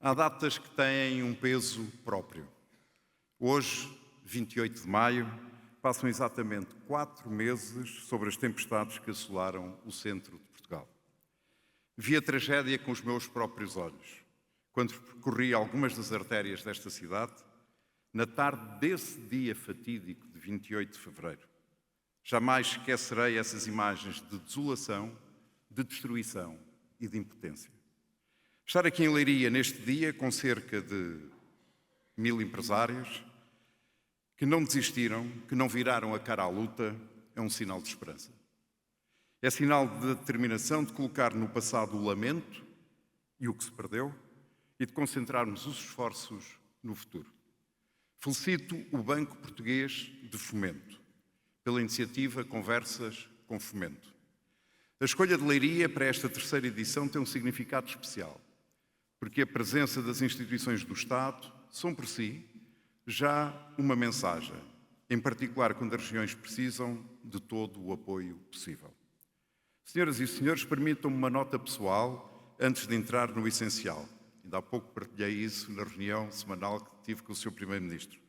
Há datas que têm um peso próprio. Hoje, 28 de maio, passam exatamente 4 meses sobre as tempestades que assolaram o centro de Portugal. Vi a tragédia com os meus próprios olhos, quando percorri algumas das artérias desta cidade, na tarde desse dia fatídico de 28 de fevereiro. Jamais esquecerei essas imagens de desolação, de destruição e de impotência. Estar aqui em Leiria neste dia com cerca de 1000 empresários que não desistiram, que não viraram a cara à luta, é um sinal de esperança. É sinal de determinação de colocar no passado o lamento e o que se perdeu e de concentrarmos os esforços no futuro. Felicito o Banco Português de Fomento pela iniciativa Conversas com Fomento. A escolha de Leiria para esta terceira edição tem um significado especial, porque a presença das instituições do Estado são por si já uma mensagem, em particular quando as regiões precisam de todo o apoio possível. Senhoras e senhores, permitam-me uma nota pessoal antes de entrar no essencial. Ainda há pouco partilhei isso na reunião semanal que tive com o Sr. Primeiro-Ministro.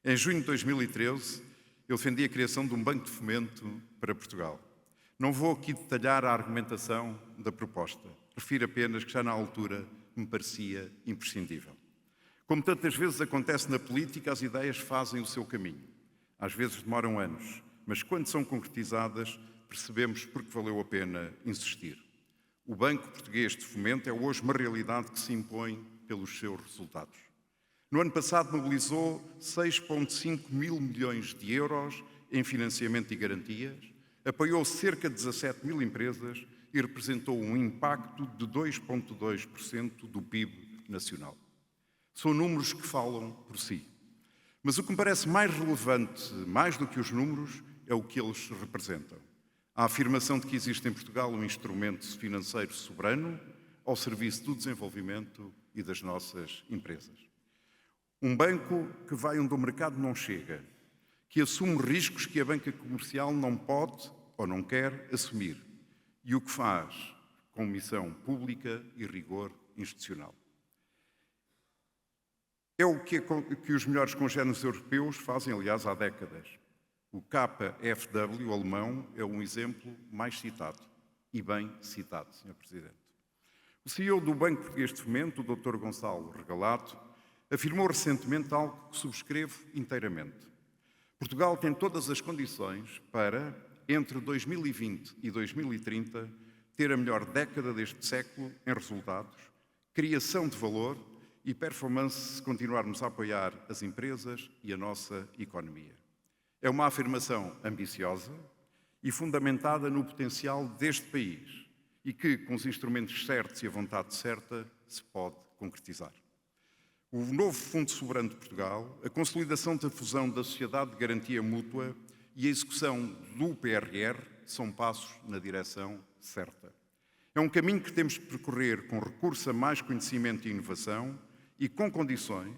Em junho de 2013, eu defendi a criação de um banco de fomento para Portugal. Não vou aqui detalhar a argumentação da proposta. Refiro apenas que já na altura me parecia imprescindível. Como tantas vezes acontece na política, as ideias fazem o seu caminho. Às vezes demoram anos, mas quando são concretizadas, percebemos porque valeu a pena insistir. O Banco Português de Fomento é hoje uma realidade que se impõe pelos seus resultados. No ano passado mobilizou 6,5 mil milhões de euros em financiamento e garantias, apoiou cerca de 17 mil empresas e representou um impacto de 2,2% do PIB nacional. São números que falam por si. Mas o que me parece mais relevante, mais do que os números, é o que eles representam. A afirmação de que existe em Portugal um instrumento financeiro soberano ao serviço do desenvolvimento e das nossas empresas. Um banco que vai onde o mercado não chega, que assume riscos que a banca comercial não pode ou não quer assumir e o que faz com missão pública e rigor institucional. É o que os melhores congéneres europeus fazem, aliás, há décadas. O KfW, o alemão, é um exemplo mais citado, e bem citado, Sr. Presidente. O CEO do Banco Português de Fomento, o Dr. Gonçalo Regalato, afirmou recentemente algo que subscrevo inteiramente. Portugal tem todas as condições para, entre 2020 e 2030, ter a melhor década deste século em resultados, criação de valor e performance se continuarmos a apoiar as empresas e a nossa economia. É uma afirmação ambiciosa e fundamentada no potencial deste país e que, com os instrumentos certos e a vontade certa, se pode concretizar. O novo Fundo Soberano de Portugal, a consolidação da fusão da Sociedade de Garantia Mútua e a execução do PRR são passos na direção certa. É um caminho que temos de percorrer com recurso a mais conhecimento e inovação e com condições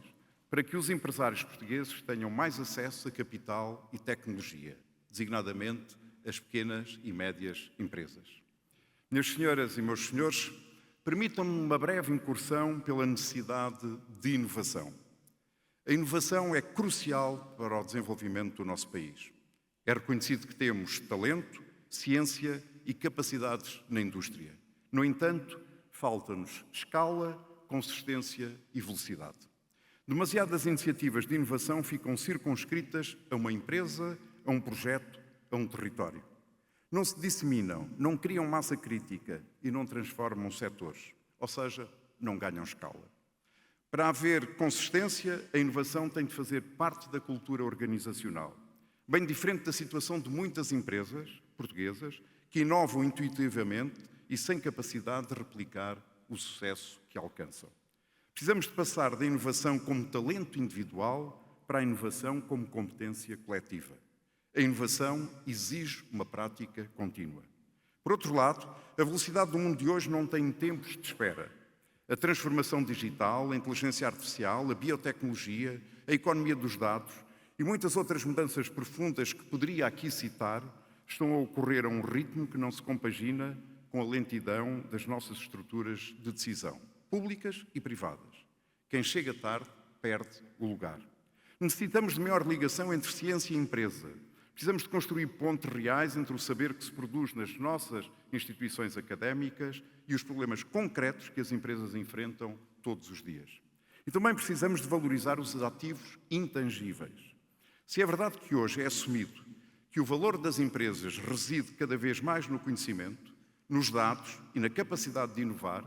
para que os empresários portugueses tenham mais acesso a capital e tecnologia, designadamente as pequenas e médias empresas. Minhas senhoras e meus senhores, permitam-me uma breve incursão pela necessidade de inovação. A inovação é crucial para o desenvolvimento do nosso país. É reconhecido que temos talento, ciência e capacidades na indústria. No entanto, falta-nos escala, consistência e velocidade. Demasiadas iniciativas de inovação ficam circunscritas a uma empresa, a um projeto, a um território. Não se disseminam, não criam massa crítica e não transformam setores, ou seja, não ganham escala. Para haver consistência, a inovação tem de fazer parte da cultura organizacional, bem diferente da situação de muitas empresas portuguesas que inovam intuitivamente e sem capacidade de replicar o sucesso que alcançam. Precisamos de passar da inovação como talento individual para a inovação como competência coletiva. A inovação exige uma prática contínua. Por outro lado, a velocidade do mundo de hoje não tem tempos de espera. A transformação digital, a inteligência artificial, a biotecnologia, a economia dos dados e muitas outras mudanças profundas que poderia aqui citar estão a ocorrer a um ritmo que não se compagina com a lentidão das nossas estruturas de decisão, públicas e privadas. Quem chega tarde perde o lugar. Necessitamos de maior ligação entre ciência e empresa. Precisamos de construir pontes reais entre o saber que se produz nas nossas instituições académicas e os problemas concretos que as empresas enfrentam todos os dias. E também precisamos de valorizar os ativos intangíveis. Se é verdade que hoje é assumido que o valor das empresas reside cada vez mais no conhecimento, nos dados e na capacidade de inovar,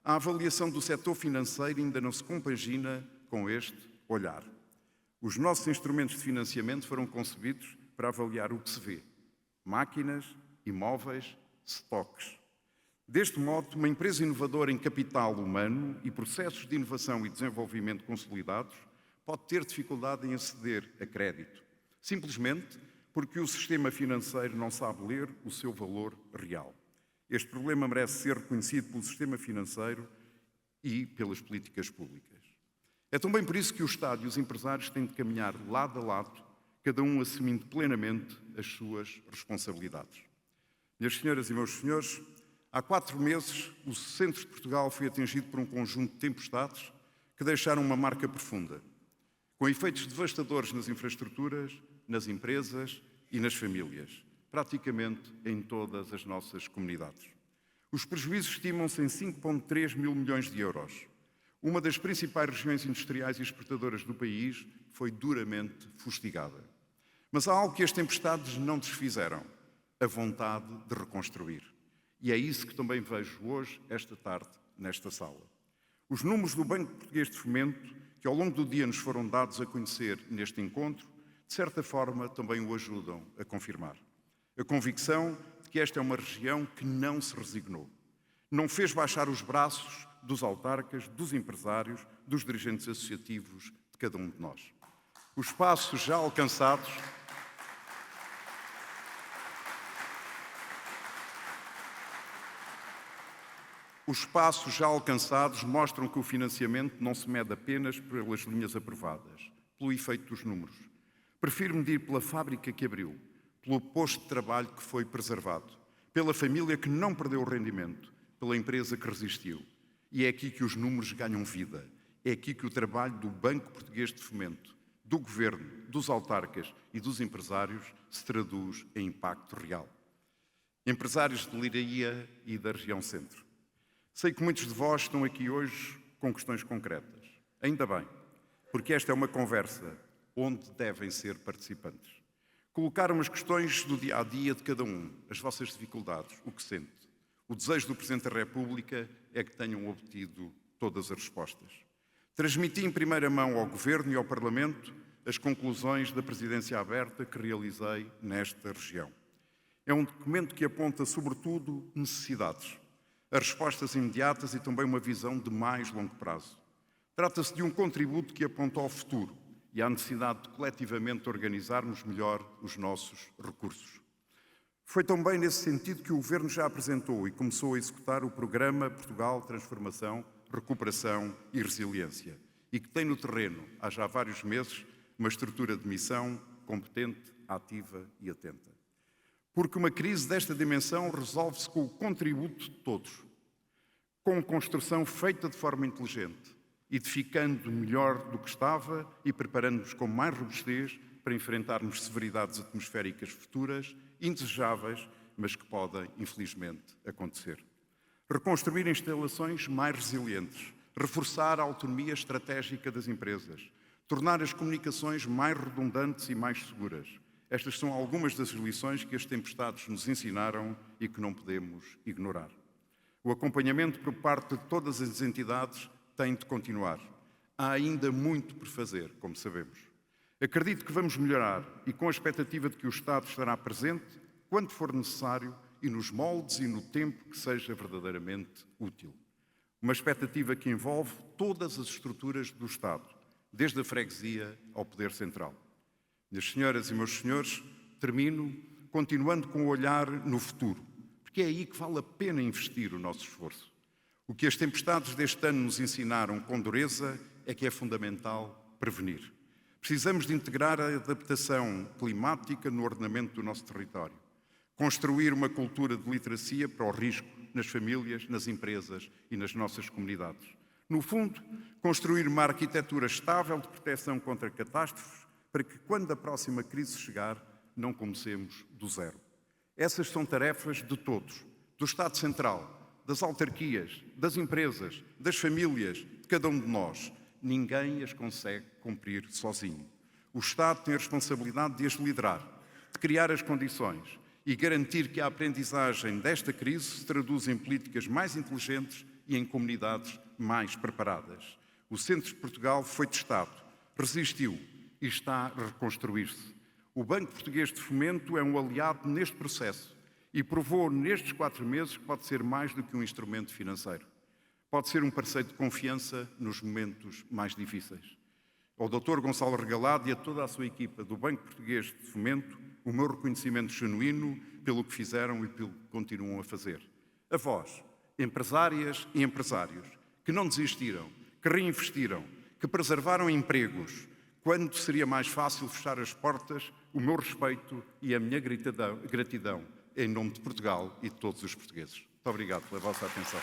a avaliação do setor financeiro ainda não se compagina com este olhar. Os nossos instrumentos de financiamento foram concebidos para avaliar o que se vê: máquinas, imóveis, estoques. Deste modo, uma empresa inovadora em capital humano e processos de inovação e desenvolvimento consolidados pode ter dificuldade em aceder a crédito, simplesmente porque o sistema financeiro não sabe ler o seu valor real. Este problema merece ser reconhecido pelo sistema financeiro e pelas políticas públicas. É também por isso que o Estado e os empresários têm de caminhar lado a lado, cada um assumindo plenamente as suas responsabilidades. Minhas senhoras e meus senhores, há 4 meses o centro de Portugal foi atingido por um conjunto de tempestades que deixaram uma marca profunda, com efeitos devastadores nas infraestruturas, nas empresas e nas famílias, praticamente em todas as nossas comunidades. Os prejuízos estimam-se em 5,3 mil milhões de euros. Uma das principais regiões industriais e exportadoras do país foi duramente fustigada. Mas há algo que as tempestades não desfizeram: a vontade de reconstruir. E é isso que também vejo hoje, esta tarde, nesta sala. Os números do Banco Português de Fomento, que ao longo do dia nos foram dados a conhecer neste encontro, de certa forma também o ajudam a confirmar. A convicção de que esta é uma região que não se resignou. Não fez baixar os braços dos autarcas, dos empresários, dos dirigentes associativos, de cada um de nós. Os passos já alcançados mostram que o financiamento não se mede apenas pelas linhas aprovadas, pelo efeito dos números. Prefiro medir pela fábrica que abriu, pelo posto de trabalho que foi preservado, pela família que não perdeu o rendimento, pela empresa que resistiu. E é aqui que os números ganham vida. É aqui que o trabalho do Banco Português de Fomento, do Governo, dos autarcas e dos empresários se traduz em impacto real. Empresários de Leiria e da região centro. Sei que muitos de vós estão aqui hoje com questões concretas. Ainda bem, porque esta é uma conversa onde devem ser participantes. Colocaram as questões do dia-a-dia de cada um, as vossas dificuldades, o que sente. O desejo do Presidente da República é que tenham obtido todas as respostas. Transmiti em primeira mão ao Governo e ao Parlamento as conclusões da Presidência Aberta que realizei nesta região. É um documento que aponta, sobretudo, necessidades, as respostas imediatas e também uma visão de mais longo prazo. Trata-se de um contributo que aponta ao futuro e à necessidade de coletivamente organizarmos melhor os nossos recursos. Foi também nesse sentido que o Governo já apresentou e começou a executar o programa Portugal Transformação, Recuperação e Resiliência, e que tem no terreno, há já vários meses, uma estrutura de missão competente, ativa e atenta. Porque uma crise desta dimensão resolve-se com o contributo de todos, com construção feita de forma inteligente, edificando melhor do que estava e preparando-nos com mais robustez para enfrentarmos severidades atmosféricas futuras, indesejáveis, mas que podem, infelizmente, acontecer. Reconstruir instalações mais resilientes, reforçar a autonomia estratégica das empresas, tornar as comunicações mais redundantes e mais seguras. Estas são algumas das lições que as tempestades nos ensinaram e que não podemos ignorar. O acompanhamento por parte de todas as entidades tem de continuar. Há ainda muito por fazer, como sabemos. Acredito que vamos melhorar e com a expectativa de que o Estado estará presente quando for necessário e nos moldes e no tempo que seja verdadeiramente útil. Uma expectativa que envolve todas as estruturas do Estado, desde a freguesia ao poder central. Minhas senhoras e meus senhores, termino continuando com o olhar no futuro, porque é aí que vale a pena investir o nosso esforço. O que as tempestades deste ano nos ensinaram com dureza é que é fundamental prevenir. Precisamos de integrar a adaptação climática no ordenamento do nosso território, construir uma cultura de literacia para o risco nas famílias, nas empresas e nas nossas comunidades. No fundo, construir uma arquitetura estável de proteção contra catástrofes para que, quando a próxima crise chegar, não comecemos do zero. Essas são tarefas de todos, do Estado Central, das autarquias, das empresas, das famílias, de cada um de nós. Ninguém as consegue cumprir sozinho. O Estado tem a responsabilidade de as liderar, de criar as condições e garantir que a aprendizagem desta crise se traduz em políticas mais inteligentes e em comunidades mais preparadas. O centro de Portugal foi testado, resistiu e está a reconstruir-se. O Banco Português de Fomento é um aliado neste processo e provou nestes 4 meses que pode ser mais do que um instrumento financeiro. Pode ser um parceiro de confiança nos momentos mais difíceis. Ao Dr. Gonçalo Regalado e a toda a sua equipa do Banco Português de Fomento, o meu reconhecimento genuíno pelo que fizeram e pelo que continuam a fazer. A vós, empresárias e empresários, que não desistiram, que reinvestiram, que preservaram empregos, quando seria mais fácil fechar as portas, o meu respeito e a minha gratidão em nome de Portugal e de todos os portugueses. Muito obrigado pela vossa atenção.